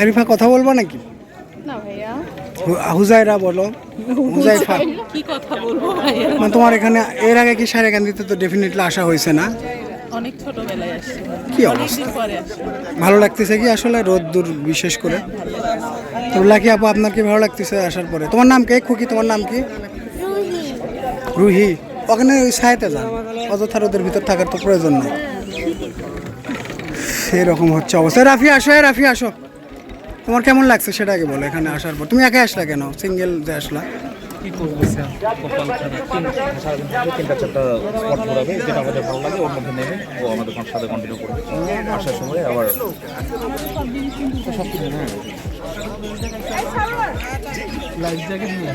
আরিফা কথা বলবো নাকি? না ভাইয়া। হুজাইরা বলো। হুজাইফা কি কথা বলবো ভাইয়া? মানে তোমার এখানে এর আগে কি সারেগান্দিতে তো ডেফিনেটলি আসা হয়েছে না? অনেক ছোটবেলায় আসছি। কি অবস্থা? অনেকদিন পরে আসছি। ভালো লাগতেছে কি আসলে রোদ দূর বিশেষ করে? তো লাকি আপু আপনার কি ভালো লাগতেছে আসার পরে? তোমার নাম কে খুকি? তোমার নাম কি? রুহি। ওখানে ওই সাইতে যান, অযথা রোদের ভিতর থাকার তো প্রয়োজন নেই। সেরকম হচ্ছে অবস্থা। রাফি আসো, রাফি আসো। তোমার কেমন লাগছে সেটা আগে বলো এখানে আসার পর। তুমি একা আসলা কেন? সিঙ্গেল যে আসলা? কি করবো স্যার, কপাল খারাপ। সারাদিন থেকে 3-4টা স্পট ঘোরাবে, যেটা আমাদের ভালো লাগে ওর মধ্যে নেমে ও আমাদের সাথে কন্টিনিউ করবে। আসার সময় আবার সব কিছু লাইফ জ্যাকেট নিয়ে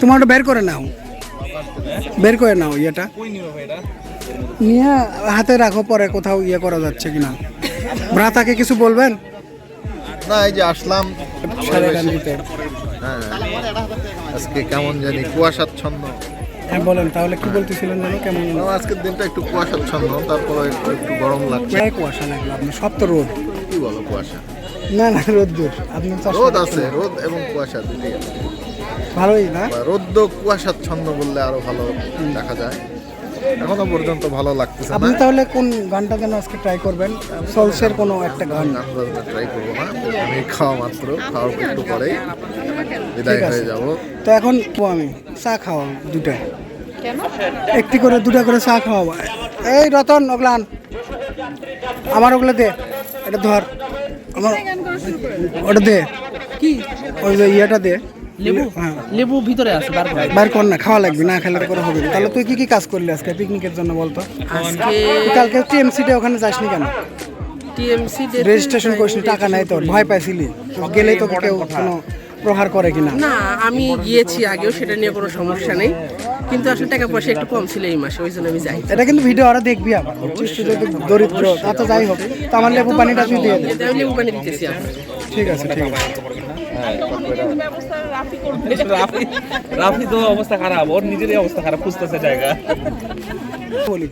তোমার ওটা বের করে নাও, বের করে নাও ইয়েটা নিয়ে হাতে রাখো, পরে কোথাও ইয়ে করা যাচ্ছে কিনা। ভ্রাতাকে কিছু বলবেন? না, এই যে আসলাম সারেগান্দিতে। হ্যাঁ, আজকে কেমন জানি কুয়াশাচ্ছন্ন। হ্যাঁ বলেন তাহলে, কি বলতেছিলেন যেন? কেমন আজকের দিনটা একটু কুয়াশাচ্ছন্ন, তারপরে একটু গরম লাগছে। প্রায় কুয়াশা লাগলো আপনার? সব তো রোদ। কি বলো কুয়াশা? না না, রোদ দূর। আপনি রোদ আছে, রোদ এবং কুয়াশা দুটোই আছে। ভালোই না? রোদ কুয়াশাচ্ছন্ন বললে আরো ভালো দেখা যায়। এখনো পর্যন্ত ভালো লাগতেছে না। আপনি তাহলে কোন গানটা যেন আজকে ট্রাই করবেন? সোলসের কোনো একটা গান। গান বাজনা ট্রাই করবো না, আমি খাওয়া মাত্র, খাওয়ার একটু পরেই বিদায় ঠিক আছে। হয়ে যাব। তো এখন আমি চা খাওয়া দুটা, কেন? একটি করে দুটা করে চা খাওয়াবো। এই রতন ওগলান, আমার ওগুলো দে, এটা ধর আমার, ওটা দে। কি ওই যে ইয়েটা দে। লেবু? হ্যাঁ লেবু ভিতরে আছে, বার করে। বাইর কর না, খাওয়া লাগবে না, খেলে তো করে হবে না। তাহলে তুই কি কি কাজ করলি আজকে পিকনিকের জন্য বলতো? আজকে তুই কালকে টিএমসিতে ওখানে যাসনি কেন? টিএমসি রেজিস্ট্রেশন করিসনি, টাকা নাই তোর, ভয় পাইছিলি? তো গেলেই তোকে কেউ কোনো প্রহার করে কিনা? না, আমি গিয়েছি আগেও, সেটা নিয়ে কোনো সমস্যা নেই, কিন্তু আসলে টাকা পয়সা একটু কম ছিল এই মাসে, ওই জন্য আমি যাই। এটা কিন্তু ভিডিও ওরা দেখবি আবার, বুঝছিস? তুই যদি দরিদ্র তা তো যাই হোক, তো আমার লেবু পানিটা তুই দিয়ে দে। এতে আমি লেবু পানি দিতেছি আপনার। ঠিক আছে ঠিক আছে। রাফি তো অবস্থা খারাপ, ওর নিজেরই অবস্থা খারাপ, খুঁজতেছে জায়গা। বলি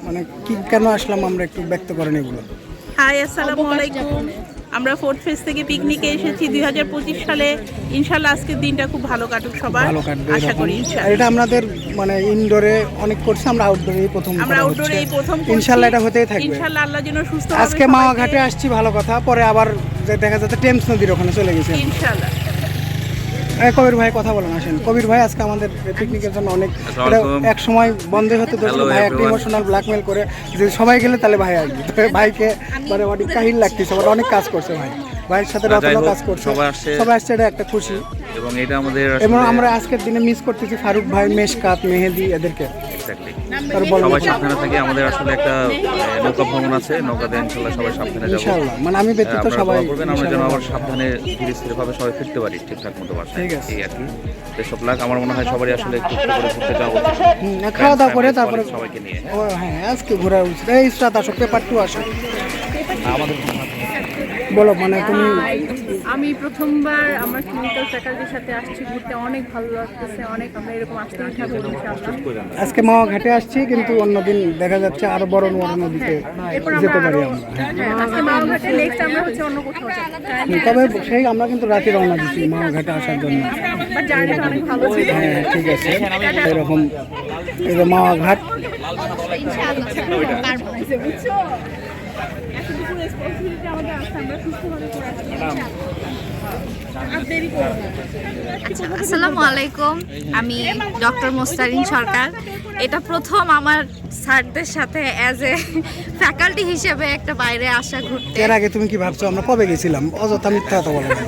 মানে কি কেন আসলাম আমরা, একটু ব্যক্ত করেন এগুলো। হাই, আসসালামু আলাইকুম। আমরা ফোর্থ ফেজ থেকে পিকনিকে এসেছি 2025 সালে। ইনশাআল্লাহ আজকের দিনটা খুব ভালো কাটুক সবার, ভালো কাটবে আশা এরকম। করি আর ইনশাআল্লাহ। এটা আমাদের মানে ইনডোরে অনেক করছে, আমরা আউটডোরে প্রথম আমরা করা আউটডোরে হচ্ছে। এই প্রথম ইনশাআল্লাহ এটা হতেই থাকবে। ইনশাআল্লাহ আল্লাহ যেন সুস্থ আজকে মাওয়া ঘাটে আসছি, ভালো কথা। পরে আবার যে দেখা যাচ্ছে টেমস নদীর ওখানে চলে গেছে। ইনশাআল্লাহ। কবির ভাই কথা বলেন, আসেন। কবির ভাই আজকে আমাদের পিকনিকের জন্য অনেক, এটা এক সময় বন্ধ হতে ধরছিল, ভাই একটা ইমোশনাল ব্ল্যাকমেল করে যে সবাই গেলে তাহলে ভাই আসবে। তো ভাইকে মানে অনেক কাহিল লাগতেছে, ওরা অনেক কাজ করছে ভাই, ভাইয়ের সাথে রতনও কাজ করছে, সবাই আসছে, এটা একটা খুশি। এবং এটা আমাদের এবং আমরা আজকের দিনে মিস করতেছি ফারুক ভাই, মেশকাত, মেহেদি এদেরকে। সবাই সাবধানে থাকি। আমাদের আসলে একটা নৌকা ভ্রমণ আছে, নৌকাতে ইনশাল্লাহ সবাই সাবধানে যাবো। ইনশাআল্লাহ, মানে আমি ব্যতীত সবাই আমরা যেন আবার সাবধানে ধীরে স্থির ভাবে সবাই ফিরতে পারি ঠিকঠাক মতো বাসায়। ঠিক আছে। এই আর কি, বেস্ট অফ লাক। আমার মনে হয় সবারই আসলে একটু একটু করে ঘুরতে যাওয়া উচিত। খাওয়া দাওয়া করে তারপরে সবাইকে নিয়ে। ও হ্যাঁ, আজকে ঘোরা উচিত। এই ইসরাত আসো, পেপার টু আসো। আমাদের বলো মানে তুমি। আমি প্রথমবার আমার ক্লিনিক্যাল ফ্যাকাল্টির সাথে আসছি ঘুরতে, অনেক ভালো লাগতেছে, অনেক আমরা এরকম আসতেই থাকবো ইনশাআল্লাহ। আজকে মাওয়া ঘাটে আসছি, কিন্তু অন্যদিন দেখা যাচ্ছে আরো বড় নোয়ারা নদীতে এরপর যেতে আমরা পারি আরো আমরা। হ্যাঁ, আজকে মাওঘাটে, নেক্সট আমরা হচ্ছে অন্য কোথাও যাবো। তবে সেই আমরা কিন্তু রাতে রওনা দিচ্ছি মাওয়া ঘাটে আসার জন্য। বাট জার্নিটা অনেক ভালো ছিল। হ্যাঁ ঠিক আছে, এরকম এই যে মাওয়া ঘাট। বুঝছো? এতটুকু রেসপন্সিবিলিটি আমাদের আছে, আমরা সুস্থভাবে করে আসছি। আর দেরি করবো না। আচ্ছা, আসসালামু আলাইকুম। আমি ডক্টর মোস্তারিন সরকার। এটা প্রথম আমার স্যারদের সাথে অ্যাজ এ ফ্যাকাল্টি হিসেবে একটা বাইরে আসা ঘুরতে। এর আগে তুমি কি ভাবছো আমরা কবে গেছিলাম? অযথা মিথ্যা কথা বলে না।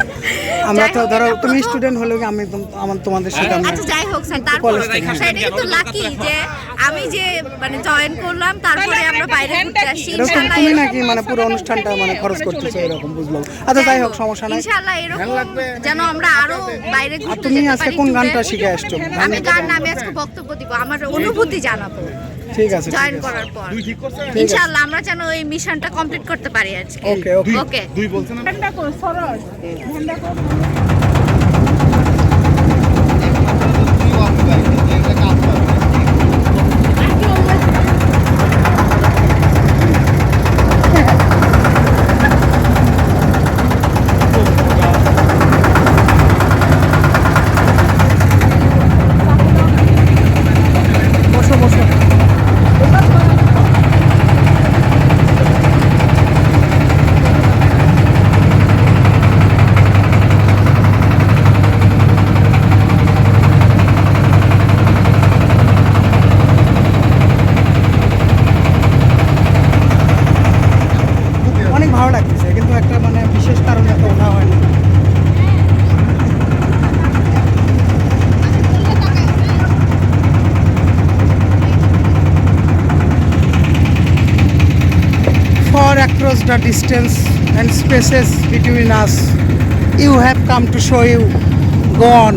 আমরা তো ধরো তুমি স্টুডেন্ট হলে আমি তোমাদের সাথে আমরা আচ্ছা যাই হোক স্যার, তারপর সেটা কিন্তু লাকি যে আমি যে মানে জয়েন করলাম, তারপরে আমরা বাইরে ঘুরতে আসি। এরকম তুমি নাকি মানে পুরো অনুষ্ঠানটা মানে খরচ করতেছো এরকম, বুঝলাম। আচ্ছা যাই হোক, সমস্যা নাই। ইনশাআল্লাহ এরকম যেন আমরা আরো বাইরে আর ঘুরতে তুমি যেতে আজকে পারি। কোন ট্যুরে। গানটা শিখে আসছো? আমি গান না, আমি আজকে বক্তব্য দিব, আমার অনুভূতি জানাবো ঠিক আছে জয়েন করার পর। ইনশাআল্লাহ আমরা যেন এই মিশনটা কমপ্লিট করতে পারি আজকে। ওকে ওকে ওকে। ঠান্ডা কর, সরল ঠান্ডা কর। the distance and spaces between us. You have come to show you. Go on.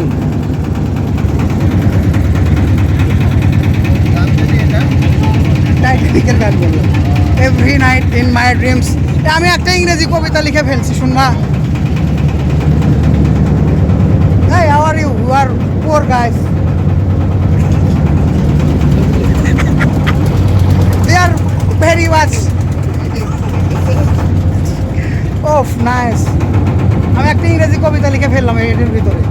টাইটানিকের গান বললো every night in my dreams. আমি একটা ইংরেজি কবিতা লিখে ফেলছি, শুনবা? Hey, how are you? You are poor guys. They are very much. Oh, nice. আমি একটা ইংরেজি কবিতা লিখে ফেললাম এটার ভিতরে।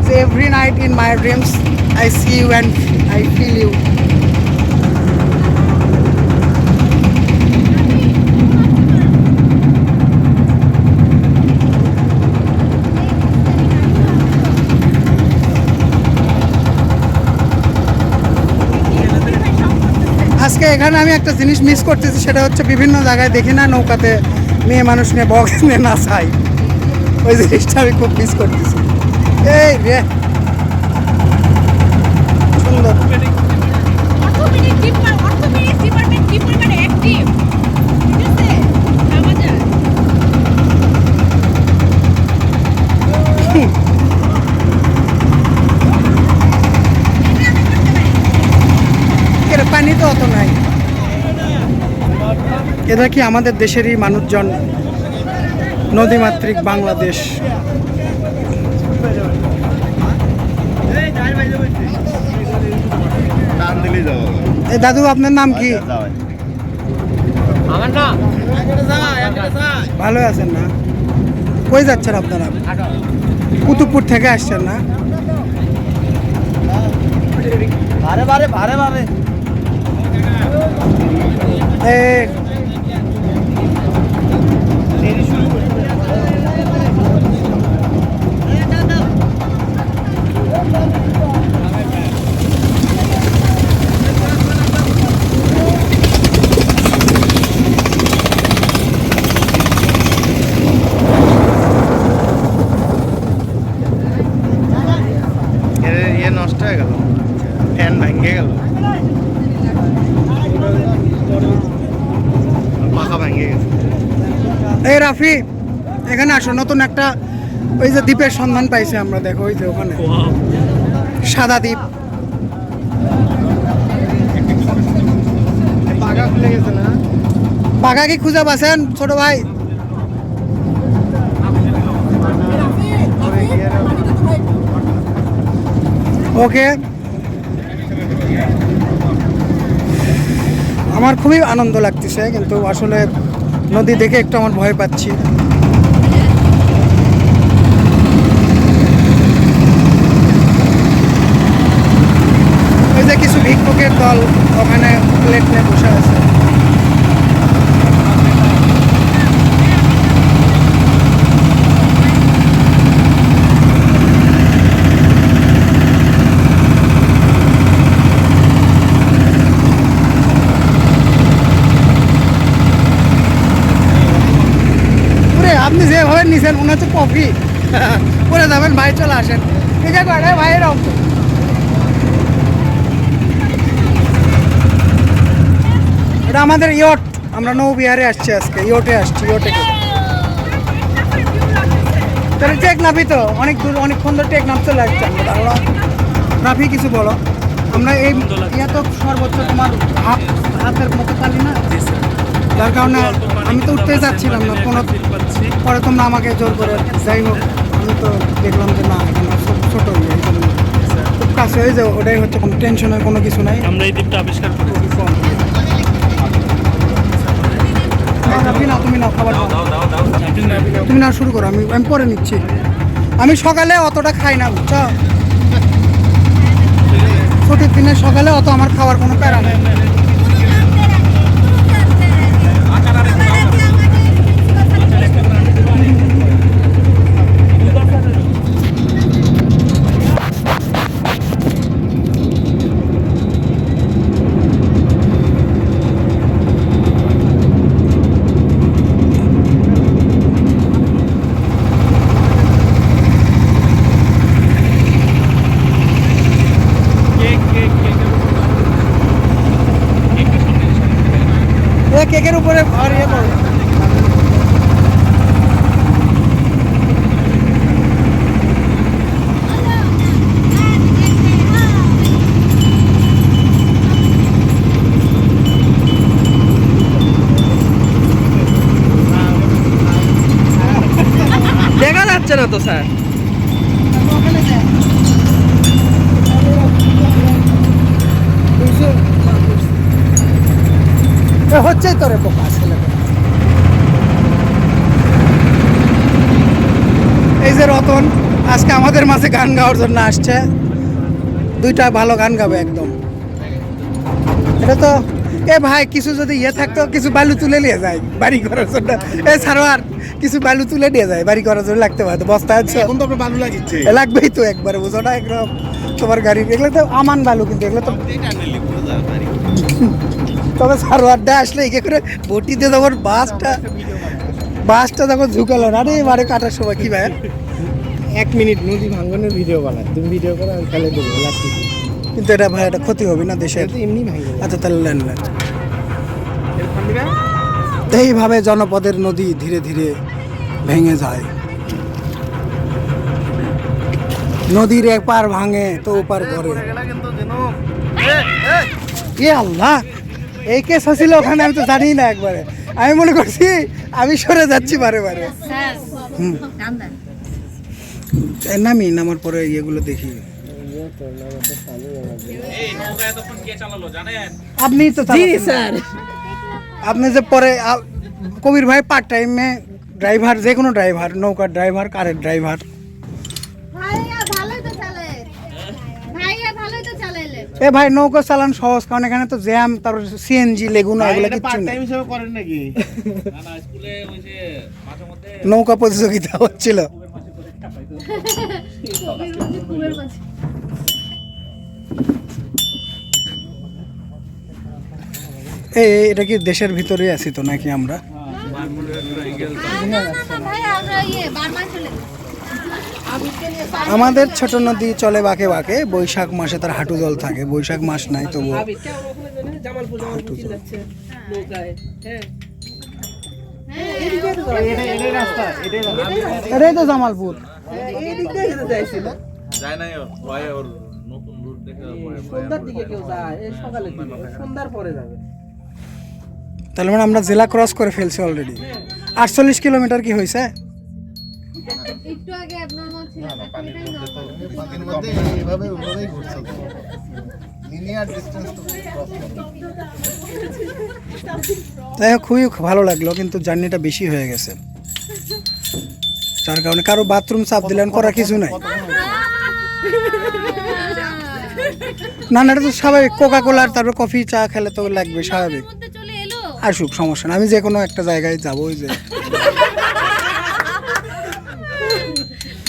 So every night in my dreams I see you and I feel you. আজকে এখানে আমি একটা জিনিস মিস করতেছি, সেটা হচ্ছে বিভিন্ন জায়গায় দেখি না নৌকাতে মেয়ে মানুষ নিয়ে বক্স নিয়ে নাচাই, ওই জিনিসটা আমি খুব মিস করতেছি। এই রে সুন্দর। অর্থোপেডিক ডিপার্টমেন্ট কি পরিমাণে অ্যাক্টিভ, ঠিক আছে? আমাদের এর পানি তো অত নাই। এরা কি আমাদের দেশেরই মানুষজন? নদীমাতৃক বাংলাদেশ। এই দাদু আপনার নাম কি? ভালো আছেন না? কই যাচ্ছেন আপনারা? কুতুবপুর থেকে আসছেন না? এই নষ্ট হয়ে গেল, ফ্যান ভেঙে গেল, পাখা ভেঙে গেছে। এই রাফি এখানে আসো, নতুন একটা ওই যে দ্বীপের সন্ধান পাইছে আমরা, দেখো ওই যে ওখানে সাদা দ্বীপ। পাখা খুলে গেছে না? বাঘা কি খুঁজে পাচ্ছেন ছোট ভাই? ওকে, আমার খুবই আনন্দ লাগতেছে, কিন্তু আসলে নদী দেখে একটু আমার ভয় পাচ্ছি। ওই যে কিছু ভিক্ষুকের দল ওখানে প্লেট নিয়ে বসে আছে। আপনি যেভাবে নিছেন মনে হচ্ছে কফি করে যাবেন। ভাই চলে আসেন, ঠিক আছে ভাই। এরকম এটা আমাদের ইয়ট, আমরা নৌবিহারে আসছি আজকে, ইয়টে আসছি, ইয়টে। তাহলে টেক নাফি তো অনেক দূর, অনেকক্ষণ ধরে টেক নামতে লাগছে। আমরা নাফি কিছু বলো। আমরা এই ইয়া তো সর্বোচ্চ তোমার হাতের মতো পারি না, যার কারণে আমি তো উঠতে যাচ্ছিলাম না কোনো। পরে তোমরা আমাকে জোর করে, যাই হোক আমি তো দেখলাম যে না এখানে ছোটো খুব কাছে হয়ে যাও, ওটাই হচ্ছে, কোনো টেনশনের কোনো কিছু নাই। আমরা এই দ্বীপটা আবিষ্কার করি। তুমি নাও খাবার, তুমি না শুরু করো, আমি পরে নিচ্ছি। আমি সকালে অতটা খাই না, বুঝছো? ছুটির দিনে সকালে অত আমার খাওয়ার কোনো প্যারা নেই। কেকের উপরে আর ইয়ে করো। না তো স্যার। হচ্ছেই তোরে পোকা আসলে। এই যে রতন আজকে আমাদের মাঝে গান গাওয়ার জন্য আসছে, দুইটা ভালো গান গাবে একদম। এটা তো এ ভাই কিছু যদি ইয়ে থাকতো কিছু বালু তুলে নিয়ে যায় বাড়ি করার জন্য। এ সারোয়ার কিছু বালু তুলে নিয়ে যায় বাড়ি করার জন্য, লাগতে পারে বস্তা আছে এখন তো আপনার বালু লাগিচ্ছে। লাগবেই তো একবারে, বুঝো না একদম তোমার গাড়ি এগুলো তো আমান বালু, কিন্তু এগুলো তো তবে সারোয়ারটা আসলে একে করে বটিতে যখন বাসটা যখন ঝুঁকালো না রে মারে কাটার সময় কি ভাই 1 মিনিট নদী ভাঙ্গনের ভিডিও বানায়, তুমি ভিডিও করে আমি ফেলে দেবো লাগছে। কিন্তু এটা ভাই এটা ক্ষতি হবে না দেশের। এমনি ভাঙ্গে আচ্ছা তাহলে নেন। এইভাবে জনপদের নদী ধীরে ধীরে ভেঙে যায়। নদীর এক পার ভাঙে তো ওপার করে। এ আল্লাহ, এই কেস ছিল ওখানে, আমি তো জানি না একবারে। আমি মনে করছি আমি সরে যাচ্ছি বারে বারে। নামি নামার পরে ইয়েগুলো দেখি। আপনি তো স্যার আপনি যে পরে কবির ভাই পার্ট টাইমে ড্রাইভার, যে কোনো ড্রাইভার, নৌকার ড্রাইভার, কারের ড্রাইভার। এ ভাই নৌকা চালান সহজ, কারণ এখানে তো জ্যাম, তারপর সিএনজি লেগুনা এগুলো কিচ্ছু নেই। করেন নাকি? নৌকা প্রতিযোগিতা হচ্ছিল। এটা কি দেশের ভিতরে আছি তো নাকি আমরা? আমাদের ছোট নদী চলে বাঁকে বাঁকে, বৈশাখ মাসে তার হাঁটু জল থাকে, বৈশাখ মাস নাই তবু এটাই তো জামালপুর। তাহলে মানে আমরা জেলা ক্রস করে ফেলছি অলরেডি। 48 কিলোমিটার কি হয়েছে? তাই হোক, খুবই ভালো লাগলো, কিন্তু জার্নিটা বেশি হয়ে গেছে, যার কারণে কারো বাথরুম চাপ দিলেন করার কিছু নাই। না না, এটা তো স্বাভাবিক, কোকা কোলার তারপর কফি চা খেলে তো লাগবে, স্বাভাবিক। আসুক, সমস্যা না, আমি যে কোনো একটা জায়গায় যাবো। ওই যে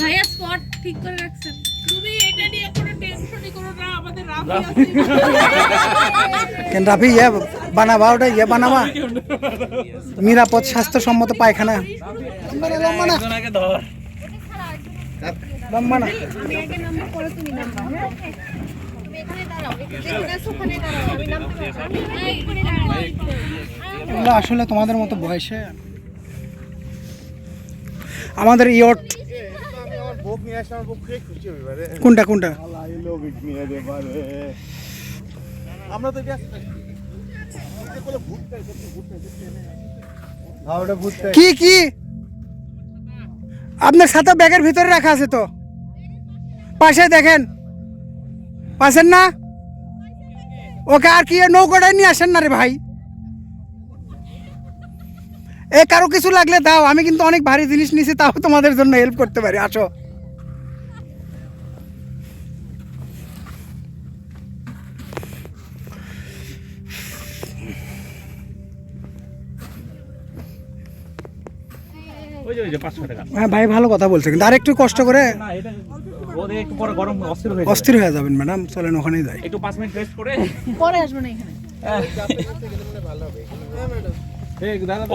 ভাইয়া স্পট ঠিক করে রাখছেন। তুমি এটা নিয়ে কোনো টেনশনই করো না, আমাদের রাফি আছে। কেন রাফি ইয়ে বানাবা, ওটা ইয়ে বানাবা নিরাপদ স্বাস্থ্যসম্মত পায়খানা লম্বা না। আমি আগে নাম্বার পরে তুমি নাম্বার। হ্যাঁ তুমি এখানে দাঁড়াও, এখানে আসো, ওখানে দাঁড়াও, আমি নামতে পারবো। এখানে দাঁড়াও। এগুলো আসলে তোমাদের মতো বয়সে আমাদের ইয়ট। কোনটা কোনটা? কি কি আপনার সাথে ব্যাগের ভিতরে রাখা আছে তো, পাশে দেখেন, পাশেন না ওকে। আর কি নৌকাটাই নিয়ে আসেন না রে ভাই, এ কারো কিছু লাগলে দাও, আমি কিন্তু অনেক ভারী জিনিস নিছি, তাও তোমাদের জন্য হেল্প করতে পারি, আসো। হ্যাঁ ভাই, ভালো কথা বলছে, কিন্তু আর একটু কষ্ট করে অস্থির হয়ে যাবেন ম্যাডাম, চলেন ওখানেই যাই। একটু 5 মিনিট রেস্ট করে পরে আসবো না এখানে।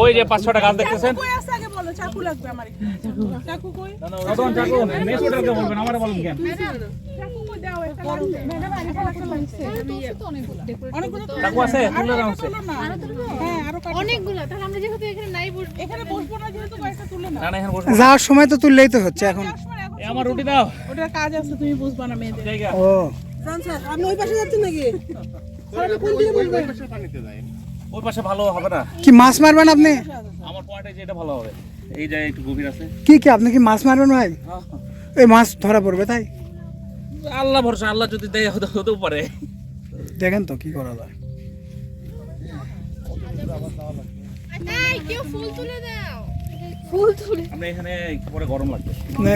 ওই যে 5-6টা গাছ দেখতেছেন, কই আছে আগে বলো, চাকু লাগবে আমার। চাকু কই? চাকু মেসোটাকে বলবেন, আমারে বলেন কেন? চাকু কই দাও, একটা লাগবে। ম্যাডাম আগে একটা লাগছে। অনেকগুলো চাকু আছে, তুলে নাও আছে। হ্যাঁ, আরো অনেকগুলো, তাহলে আমরা যেহেতু এখানে নাই বসবো, এখানে বসবো না, যেহেতু কয়েকটা তুলে নাও। না না, এখন বসো। যাওয়ার সময় তো তুললেই তো হচ্ছে এখন। এ আমার রুটি দাও। ওটার কাজ আছে, তুমি বুঝবা না মেয়েদের। জায়গা ও আপনি ওই পাশে যাচ্ছেন নাকি? ওই পাশে ভালো হবে না, কি মাছ মারবেন আপনি? আমার পয়েন্টে যেটা ভালো হবে। এই জায়গায় একটু গভীর আছে। কি কি আপনি কি মাছ মারবেন ভাই? এই মাছ ধরা পড়বে তাই? আল্লাহ ভরসা, আল্লাহ যদি দেয় হতেও পারে। দেখেন তো কি করা যায়। আমরা এখানে পরে গরম লাগবে। মানে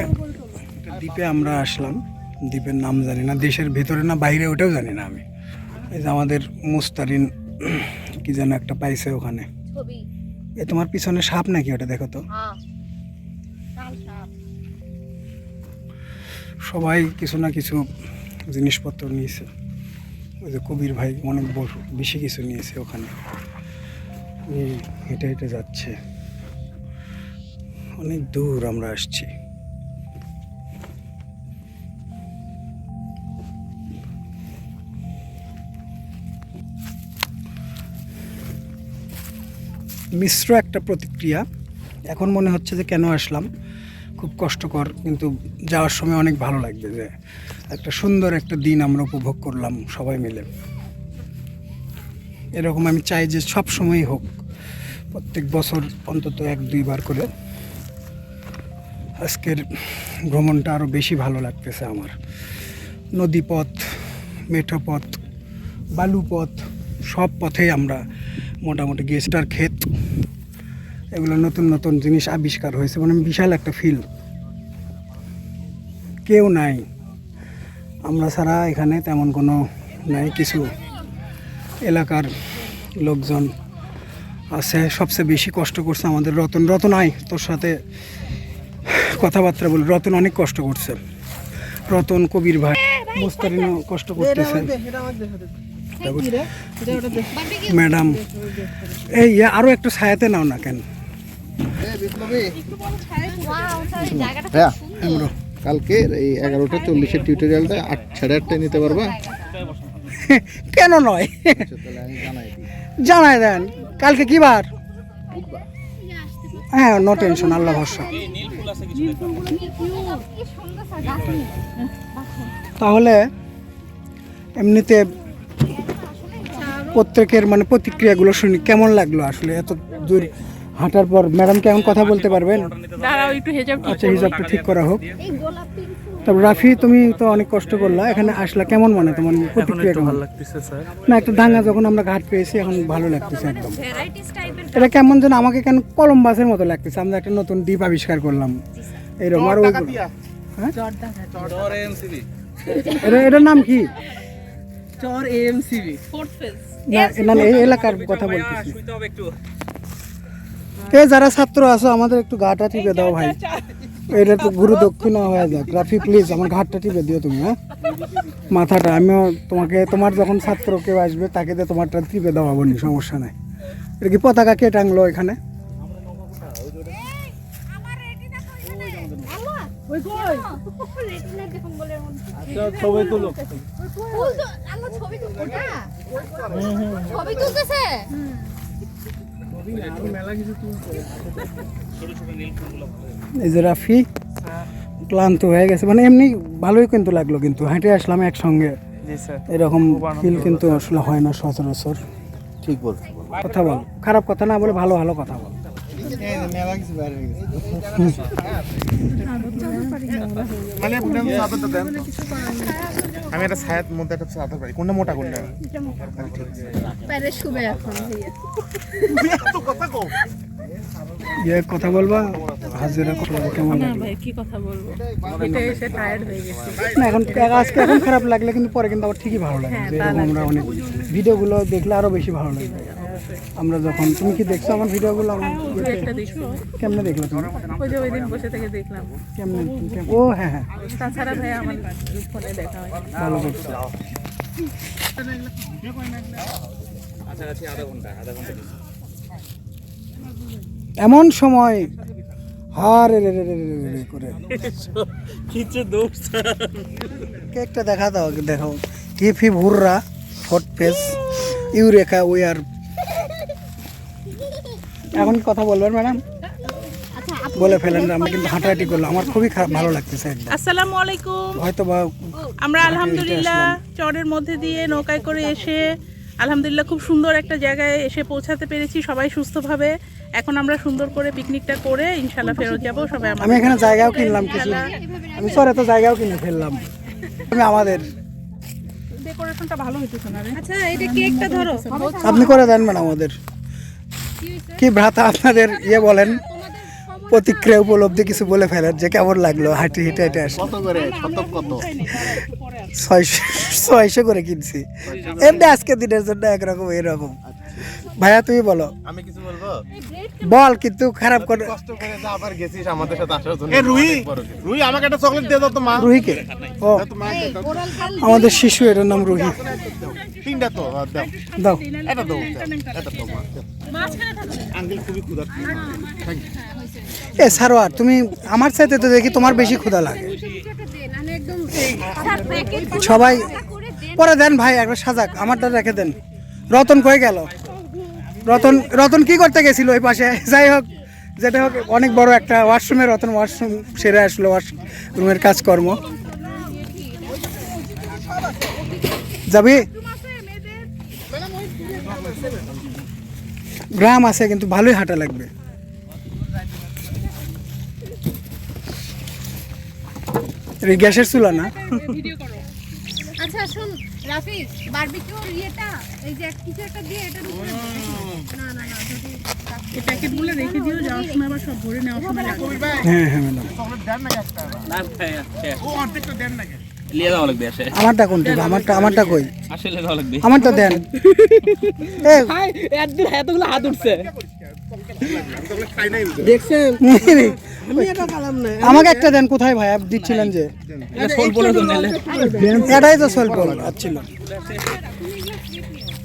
একটা দ্বীপে আমরা আসলাম, দ্বীপের নাম জানি না, দেশের ভিতরে না বাইরে ওটাও জানি না আমি। এই যে আমাদের মুস্তারিন কি যেন একটা পাইছে ওখানে। এ তোমার পিছনে সাপ নাকি ওটা দেখো তো। সবাই কিছু না কিছু জিনিসপত্র নিয়েছে। ওই যে কবির ভাই অনেক বেশি কিছু নিয়েছে ওখানে। হেঁটে হেঁটে যাচ্ছে, অনেক দূর আমরা আসছি। মিশ্র একটা প্রতিক্রিয়া। এখন মনে হচ্ছে যে কেন আসলাম, খুব কষ্টকর, কিন্তু যাওয়ার সময় অনেক ভালো লাগবে যে একটা সুন্দর একটা দিন আমরা উপভোগ করলাম সবাই মিলে। এরকম আমি চাই যে সব সময়ই হোক, প্রত্যেক বছর অন্তত 1-2 বার করে। আজকের ভ্রমণটা আরও বেশি ভালো লাগতেছে আমার। নদীপথ, মেঠো পথ, বালুপথ, সব পথেই আমরা মোটামুটি গেস্টার ক্ষেত, এগুলো নতুন নতুন জিনিস আবিষ্কার হয়েছে। মানে বিশাল একটা ফিল, কেউ নাই আমরা ছাড়া এখানে, তেমন কোনো নাই। কিছু এলাকার লোকজন আছে। সবচেয়ে বেশি কষ্ট করছে আমাদের রতন। রতন আয় তোর সাথে কথাবার্তা বলি। রতন অনেক কষ্ট করছে, রতন, কবির ভাই, মুস্তারিনও কষ্ট করতেছে। ম্যাডাম এই আরো একটু ছায়াতে নাও না কেন? হ্যাঁ, কালকে এই 11:40 টিউটোরিয়ালটা 8:30 নিতে পারবা? কেন নয়, জানাই দেন। কালকে কি বার? হ্যাঁ, নো টেনশন, আল্লাহ ভরসা। তাহলে এমনিতে প্রত্যেকের মানে প্রতিক্রিয়াগুলো শুনি, কেমন লাগলো আসলে এত দূর হাঁটার পর? ম্যাডাম কেমন কথা বলতে পারবেন? দাঁড়াও একটু হেজাব। আচ্ছা, হিসাবটা ঠিক করা হোক। তবে রাফি, তুমি তো অনেক কষ্ট করলা, এখানে আসলা, কেমন মানে তোমার প্রতিক্রিয়া? ভালো লাগতেছে স্যার। না, একটা ডাঙ্গা যখন আমরা ঘাট পেয়েছি এখন ভালো লাগতেছে একদম। এটা কেমন যেন আমাকে কেন কলম্বাসের মতো লাগতেছে। আমরা একটা নতুন দ্বীপ আবিষ্কার করলাম এইরকম। আর এটার নাম কি? চর AMCB না, এই এলাকার কথা বলতেছি। যারা ছাত্র আছো আমাদের একটু ঘাটটা টিপে দাও ভাই। এটা একটু গুরু দক্ষিণা হয়ে যাক। রাফি প্লিজ আমার ঘাটটা টিপে দিও তুমি। হ্যাঁ, মাথাটা। আমিও তোমাকে, তোমার যখন ছাত্র কেউ আসবে তাকে দিয়ে তোমারটা টিপে দেওয়া বনি, সমস্যা নাই। এটা কি পতাকা কে টাঙলো এখানে? এই যে রাফি ক্লান্ত হয়ে গেছে, মানে এমনি ভালোই কিন্তু লাগলো, কিন্তু হেঁটে আসলাম একসঙ্গে, এরকম ফিল কিন্তু আসলে হয় না সচরাচর। ঠিক বল, কথা বল, খারাপ কথা না বলে ভালো ভালো কথা বল। আমি একটা ছায়ার মধ্যে একটা চাদর পাই। কোনটা মোটা, কোনটা? কথা বলবা হাজিরা কেমন লাগলো? ভাই কি কথা বলবো, এটা এসে টায়ার্ড হয়ে গেছি। না, এখন আজকে এখন খারাপ লাগলে কিন্তু পরে কিন্তু আবার ঠিকই ভালো লাগে। যেরকম আমরা অনেক ভিডিওগুলো দেখলে আরো বেশি ভালো লাগবে। আমরা যখন, তুমি কি দেখছো আমার ভিডিওগুলো? কেমনে দেখলো তুমি? ওই যে ওই দিন বসে থেকে দেখলাম। কেমনে? ও হ্যাঁ হ্যাঁ, তাছাড়া ভাই আমার ফোনে দেখা হয়। ভালো করছো। এমন সময় হারে রে রে রে রে রে করে কেকটা দেখা দাও, দেখো। Hip hip হুররা, hot face, eureka, we are. এখন কথা বলবেন ম্যাডাম? বলে ফেলেন। আমরা কিন্তু হাঁটাহাঁটি করলাম, আমার খুবই ভালো লাগতেছে একদম। আসসালামু আলাইকুম। হয়তো বা আমরা আলহামদুলিল্লাহ চরের মধ্যে দিয়ে নৌকায় করে এসে আলহামদুলিল্লাহ খুব সুন্দর একটা জায়গায় এসে পৌঁছাতে পেরেছি সবাই সুস্থভাবে। এখন আমরা সুন্দর করে পিকনিকটা করে ইনশাল্লাহ ফেরত যাবো সবাই। আমি এখানে জায়গাও কিনলাম কিছু, আমি সরে তো জায়গাও কিনে ফেললাম। আমি আমাদের ডেকোরেশনটা ভালো হইতেছে না রে। আচ্ছা এটা কেকটা ধরো। আপনি করে দেন ম্যাডাম আমাদের কি ভ্রাতা আপনাদের ইয়ে বলেন প্রতিক্রিয়া উপলব্ধি কিছু বলে ফেলেন যে কেমন লাগলো হাঁটি হেঁটে হেঁটে আসে। কত করে শতক কত? 600 করে কিনছি এমনি আজকে দিনের জন্য একরকম এরকম। ভাইয়া তুমি বলো। আমি কিছু বলবো? বল কিন্তু খারাপ করে। কষ্ট করে যা আবার গেছিস আমাদের সাথে আসার জন্য। রুই আমাকে একটা চকলেট দিয়ে দাও তো মা। রুহিকে? ও আমাদের শিশু, এটার নাম রুহি। তিনটা তো দাও দাও। এটা দাও এটা দাও মা। আঙ্কেল খুবই ক্ষুধার্ত। এ সারোয়ার তুমি আমার চাইতে তো দেখি তোমার বেশি ক্ষুধা লাগে। সবাই পরে দেন ভাই, একবার সাজাক, আমারটা রেখে দেন। রতন কই গেল? রতন কি করতে গেছিল ওই পাশে? যাই হোক, যেটা হোক, অনেক বড় একটা ওয়াশরুমে রতন ওয়াশরুম সেরে আসলো, ওয়াশরুমের কাজকর্ম। যাবি? গ্রাম আছে কিন্তু ভালোই হাঁটা লাগবে। গ্যাসের চুলা না? আচ্ছা শুন রাফিজ, বারবিকিউর ইয়েটা এই যে কিছু একটা দিয়ে এটা না না না যদি এই প্যাকেটগুলো রেখে দিও, যাওয়ার সময় আবার সব ভরে নেওয়ার সময় লাগবে। হ্যাঁ হ্যাঁ ম্যাডাম। লিয়ে যাওয়া লাগবে আসে। আমারটা কোনটা? আমারটা কই? আসলে যাওয়া লাগবে। আমারটা দেন। এ একদিন এতগুলো হাত উঠছে দেখছেন? আমি এটা কালাম না। আমাকে একটা দেন। কোথায় ভাই? আপনি দিচ্ছিলেন যে এটাই তো স্বল্প ছিল।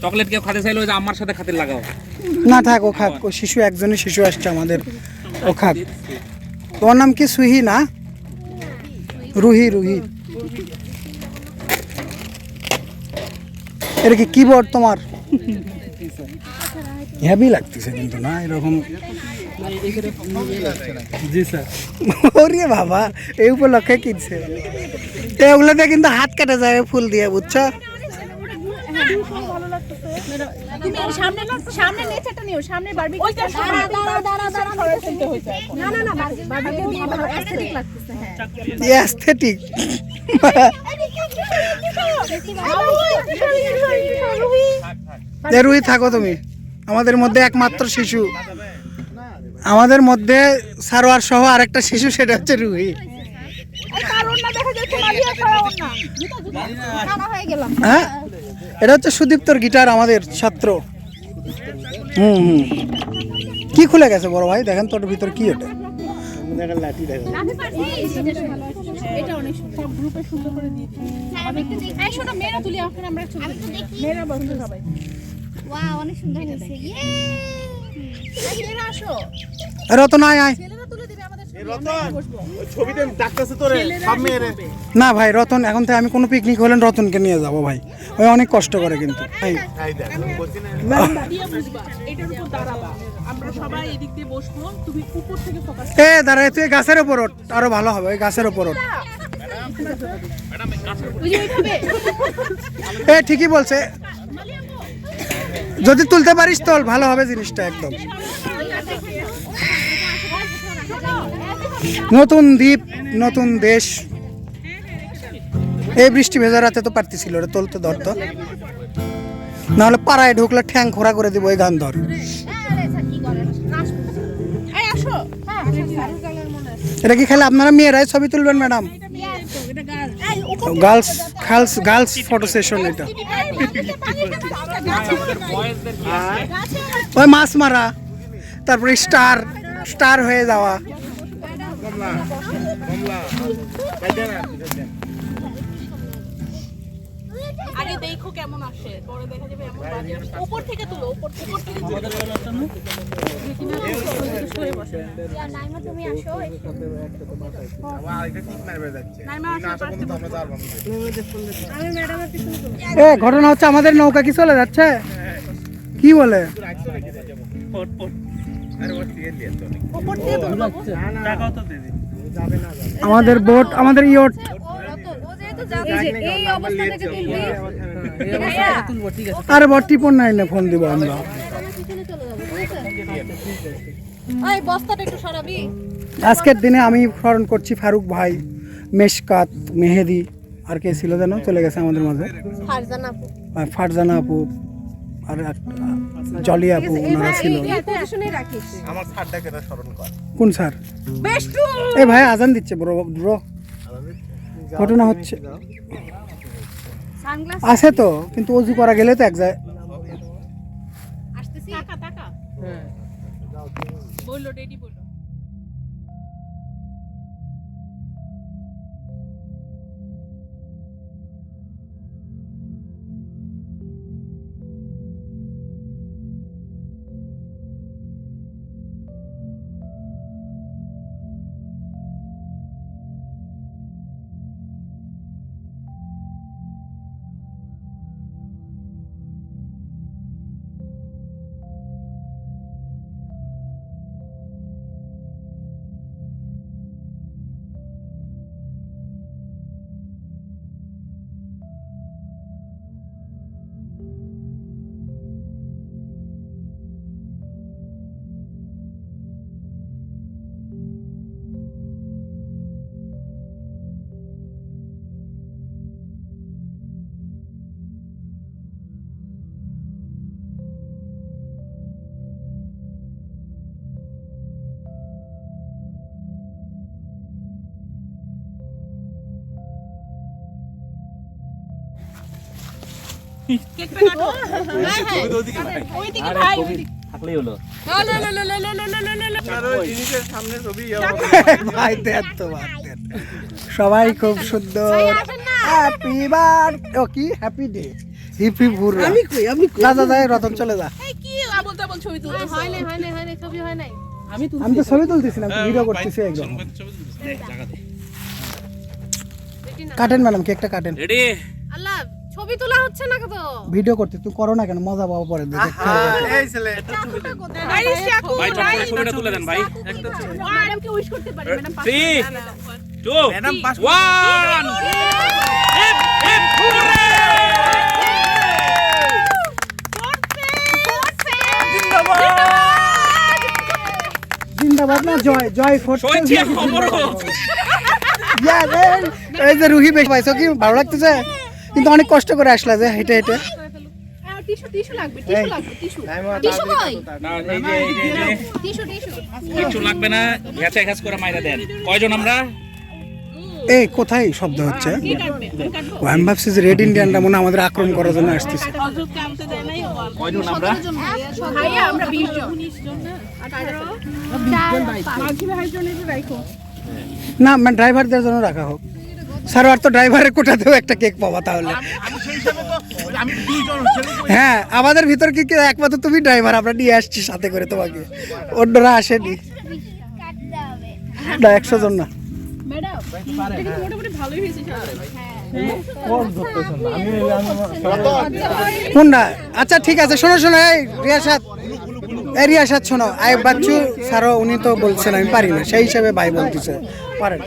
চকলেট কেউ খেতে চাইলো যে আমার সাথে খাতে লাগাও। না থাক, ও খাক। ও শিশু, একজনই শিশু আসছে আমাদের, ও খাক। তোমার নাম কি? সুহি না? রুহি। এটা কি কিবোর্ড তোমার? হেভি লাগতেছে কিন্তু না এরকম। জি স্যার। ওরে বাবা, এই উপলক্ষে কিনছে। এগুলোতে কিন্তু হাত কাটা যায় ফুল দিয়ে, বুঝছো? তুমি সামনে নেচারটা নিও, সামনে বারবিকিউ। দাঁড়া না না না, বারবিকিউ ভালো অ্যাস্থেটিক লাগতেছে। হ্যাঁ অ্যাস্থেটিক। রুহি থাকো তুমি, আমাদের মধ্যে একমাত্র শিশু, আমাদের মধ্যে সারোয়ার সহ আরেকটা শিশু, সেটা হচ্ছে রুহি। হ্যাঁ, এটা হচ্ছে সুদীপ্তর গিটার, আমাদের ছাত্র। কি খুলে গেছে বড় ভাই? দেখেন তো ওর ভিতর কি ওটা। লাঠি দেখো। এটা অনেক সুন্দর, সব গ্রুপে সুন্দর করে দিয়ে দিই। আমি একটু দেখি। এই শোনো, মেয়েরা তুলি, এখন আমরা ছবি দেখি। মেয়েরা বন্ধু সবাই। ওয়াও, অনেক সুন্দর হয়েছে। ইয়ে, মেয়েরা আসো। রতন আয়। ছেলেরা তুলে দিবে আমাদের ছবি। রতন ওই ছবিতে ডাকতেছে তোরে সব মেয়েরে। না ভাই, রতন এখন থেকে আমি কোনো পিকনিক হলেন রতনকে নিয়ে যাব ভাই, ওই অনেক কষ্ট করে কিন্তু ভাই। এই দেখ বলছি না দিয়ে বুঝবা, এটার উপর দাঁড়াবা, আমরা সবাই এদিক দিয়ে বসবো, তুমি উপর থেকে ফোকাস। দাঁড়ায় তুই গাছের ওপর ওঠ, আরো ভালো হবে। ওই গাছের ওপর ওঠ। ঠিকই বলছে, যদি তুলতে পারিস তোল, ভালো হবে জিনিসটা একদম। নতুন দ্বীপ, নতুন দেশ। এই বৃষ্টি ভেজা রাতে তো পারতেছিল রে তুলতে, ধরতো নাহলে পাড়ায় ঢুকলে ঠ্যাং খোরা করে দিব। এই গান ধর। এটা কি খেলে আপনারা মেয়েরাই ছবি তুলবেন ম্যাডাম? গার্লস ফটো সেশন এটা। ওই মাছ মারা, তারপরে স্টার হয়ে যাওয়া। আগে দেখো কেমন আসে, পরে দেখা যাবে এমন বাজে আসে। উপর থেকে তুলো, উপর থেকে তুলো। সরে বসে। নাইমা তুমি আসো। আমার এটা ঠিক মারবে যাচ্ছে। নাইমা আসো, পাশে বসো। আমি ম্যাডামের পিছনে তুলো। ঘটনা হচ্ছে আমাদের নৌকা কি চলে যাচ্ছে, কি বলে? উপর থেকে তুলো। আমাদের বোট, আমাদের ইয়ট। ও যেহেতু যাবে, এই অবস্থা থেকে তুলবি। তুলবো, ঠিক আছে। আরে বট টিপন নাই না, ফোন দিব আমরা। পিছনে চলে যাবো, বুঝেছো? ওই বস্তাটা একটু সরাবি। আজকের দিনে আমি স্মরণ করছি ফারুক ভাই, মেশকাত, মেহেদি, আর কে ছিল যেন চলে গেছে আমাদের মাঝে, ফারজানা আপু। আর ফারজানা আপু, আর জলি আপু, ওনারা ছিল। এই পজিশনে রাখিস। আমার স্যারটাকে স্মরণ কর। কোন স্যার? বেষ্টু। এ ভাই আজান দিচ্ছে ব্রো ব্রো, ঘটনা হচ্ছে সানগ্লাস আছে তো, কিন্তু অজু করা গেলে তো এক যায়। আসতেছি। টাকা টাকা। হ্যাঁ বললো ডেডি বললো। কেকটা কাটো। হ্যাঁ হ্যাঁ ওইদিকে ভাই, ওইদিকে থাকলেই হলো। ভাই দেন তো, বাদ দেন। সবাই খুব সুন্দর। হ্যাপি বার্থডে, ও কি হ্যাপি ডে, হিপি বুড়া। আমি কই যা যা যা, রতন চলে যা। এই কি আবল তাবল ছবি তুলতেছ? হয় নাই ছবি হয় নাই। আমি তো আমি তো ছবি তুলতেছি না, ভিডিও করতেছি একদম। কাটেন ম্যাডাম, কেকটা কাটেন। রেডি? আল্লাহ ছবি তোলা হচ্ছে না কত। ভিডিও করতে তুই করো না কেন, মজা পাবো পরে দেখতে। এই ছেলে আরে চাকু ভাই চট করে ছবিটা তুলে দেন ভাই। ম্যাডামকে উইশ করতে পারি। Madam pass. 3 2 1 hip hip hooray! জিন্দাবাদ না, জয় জয় ফোর্স। সইছে খবরও। এই যে রুহি বেশ পাইছো, কি ভালো লাগতেছে? কিন্তু অনেক কষ্ট করে আসলা যে হেঁটে হেঁটে। টিস্যু লাগবে, টিস্যু লাগবে, টিস্যু। টিস্যু কই? না এই যে টিস্যু কিছু লাগবে না, ঘেঁচে ঘেঁচ করে মাইরা দেন। কয়জন আমরা? এই কোথায় শব্দ হচ্ছে? কে কাটবে? আমি কাটবো। ও, আমি ভাবছি যে রেড ইন্ডিয়ানরা মনে হয় আমাদের আক্রমণ করার জন্য আসতেছে। অযোগ্য আনতে দেয় নাই ও। কয়জন আমরা? ভাইয়া আমরা 20 জন। 19 জন না? 18 মাঝি ভাইয়ের জন্য একটু রাখো। না মানে ড্রাইভারদের জন্য রাখা হোক। স্যার আর তো ড্রাইভারের কোটাতেও একটা কেক পাবা তাহলে। হ্যাঁ, আমাদের ভিতর কি কি একমাত্র তুমি ড্রাইভার, আমরা নিয়ে আসছি সাথে করে তোমাকে, অন্যরা আসেনি। না 100 জন না। ম্যাডাম এটা কিন্তু মোটামুটি ভালোই হয়েছে কোনটা? আচ্ছা ঠিক আছে, শোনো শোনো, এই রিয়াসাত, এই রিয়াসাত শোনো, আই বাচ্চু স্যারও উনি তো বলছেন আমি পারি না, সেই হিসাবে ভাই বলতেছে পারেন।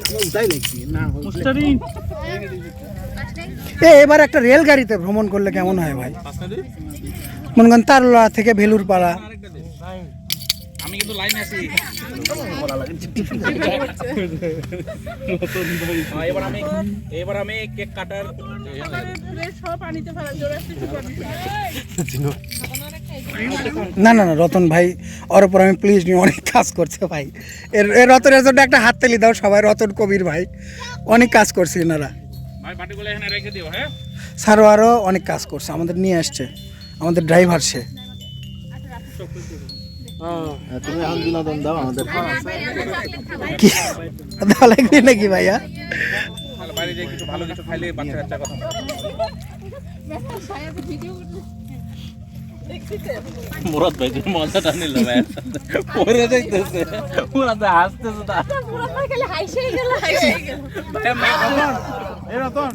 এবার একটা রেলগাড়িতে ভ্রমণ করলে কেমন হয় ভাই? মনে করেন তারলা থেকে ভেলুর পাড়া। আমি কিন্তু লাইনে আছি। এবার আমি কেক কাটার সব পানিতে ফেলা জোরে আসছে। না না না রতন ভাই, ওর উপর আমি প্লিজ নিয়ে অনেক কাজ করছে ভাই। এর রতনের জন্য একটা হাততালি দাও সবাই। রতন কবির ভাই অনেক কাজ করছে এনারা। ভাই পার্টিগুলো এখানে রেখে দিও। হ্যাঁ স্যারও আরও অনেক কাজ করছে, আমাদের নিয়ে আসছে, আমাদের ড্রাইভার সে। তুমি এখন বিনোদন দাও আমাদের। কি দেওয়া লাগবে নাকি ভাইয়া? তাহলে বাইরে যেয়ে কিছু ভালো কিছু খাইলে বাচ্চা কাচ্চা কথা মুরাদ ভাই যে মজাটা নিল ভাই পরে যাইতেছে মুরাদ ভাই হাসতেছে না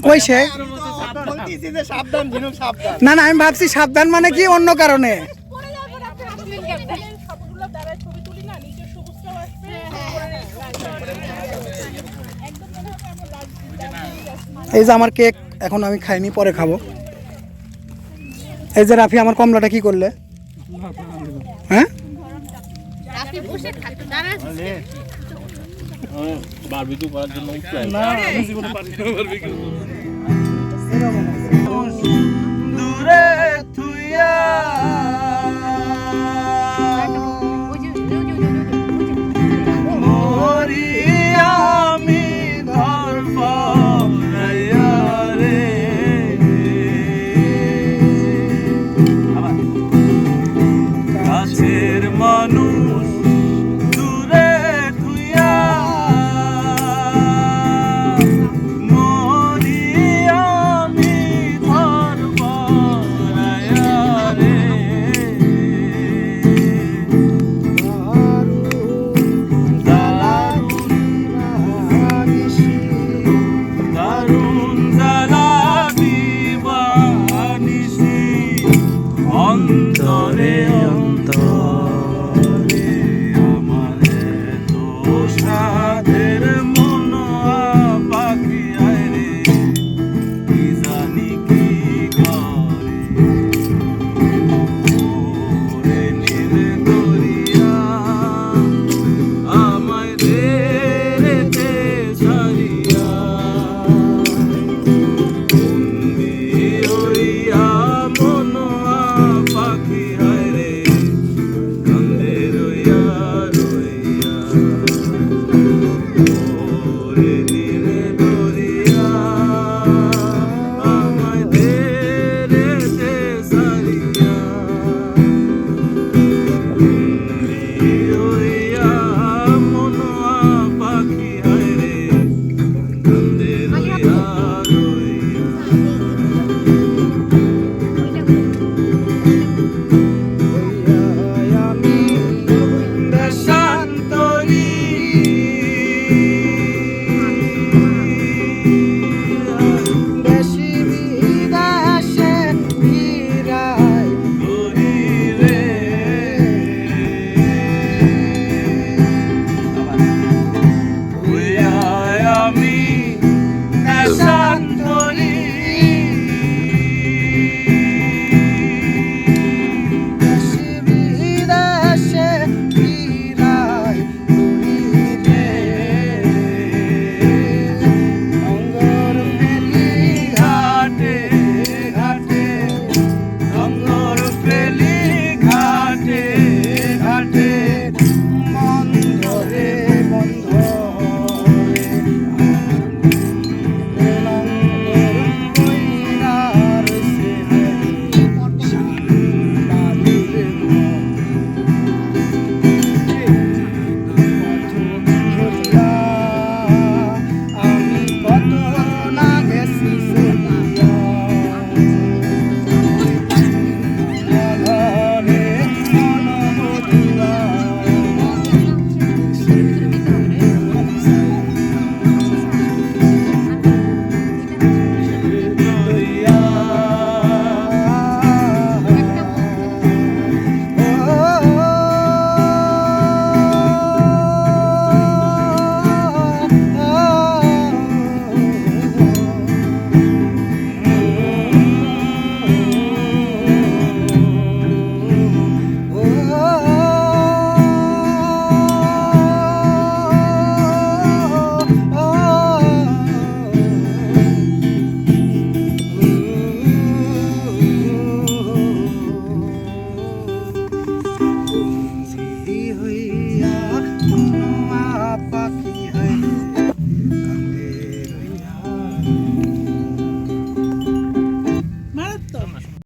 কই সে? না না, আমি ভাবছি সাবধান মানে কি অন্য কারণে। এই যে আমার কেক এখন আমি খাইনি, পরে খাবো। এই যে রাফি আমার কমলাটা কি করলে? হ্যাঁ বসে থাক দাঁড়া বারবিকিউ করার জন্য